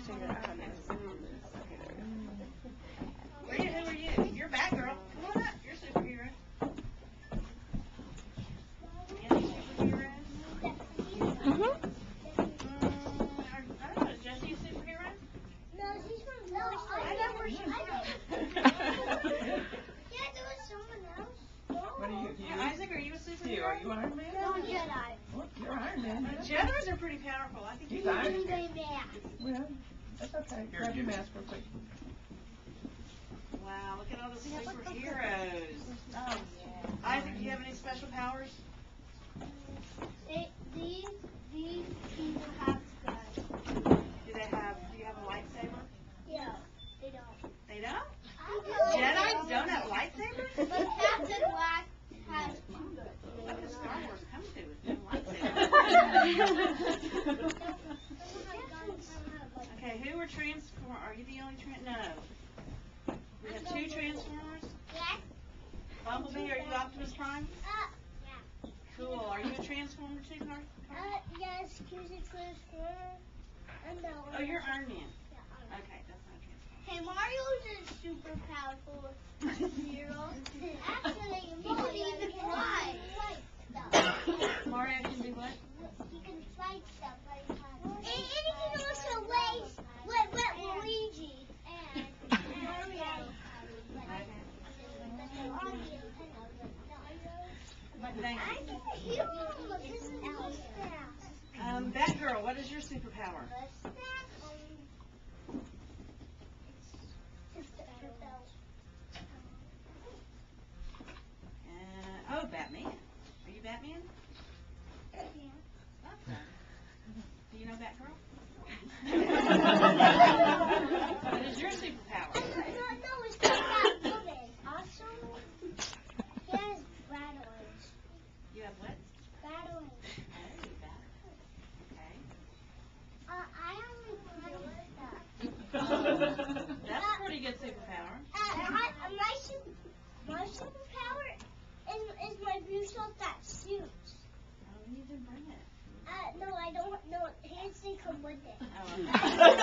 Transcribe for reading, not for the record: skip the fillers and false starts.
Who are you? You're Batgirl. Come on up. You're a superhero. Any superheroes? I don't know. Is Jessie a superhero? No, she's from Toy Story. I know where she's from. Yeah, there was someone else. What are you? Isaac, are you a superhero? Are you Iron Man? No, Jedi. Well, you're Iron Man. Jedis are pretty powerful. I think He's Iron Man. Yeah. Well, that's okay. Grab your mask real quick. Wow, look at all the superheroes. Isaac, do you have any special powers? These people have guns. Do you have a lightsaber? Yeah, they don't. They don't? Jedi Jedis don't have lightsabers? But Captain Black has two What does Star Wars come to with no lightsabers? Okay, who are Transformers? Are you the only No. We have two Transformers? Yes. Bumblebee, are you Optimus Prime? Yeah. Cool. Are you a Transformer too, Carl? Yes, he's a Transformer. Oh, you're Iron Man. Yeah, Okay, that's not a Transformer. Hey, Mario's a super powerful hero. Actually, he can even fly. Mario can do what? He can fight stuff like that. And he can also race Luigi and Mario. Thank I'm you. a hero. This is Batgirl, what is your superpower? Oh, Batman. Are you Batman? Okay. Do you know Batgirl? What is your superpower? No, it's not Batwoman. Also, he has bad ones. You have what? Bad ones. Oh, Batman. Okay. I only play with that. That's a pretty good superpower. My superpower is my Bruce that suit. Oh, you didn't bring it. No, I don't. No, hands they come with it. Oh, okay.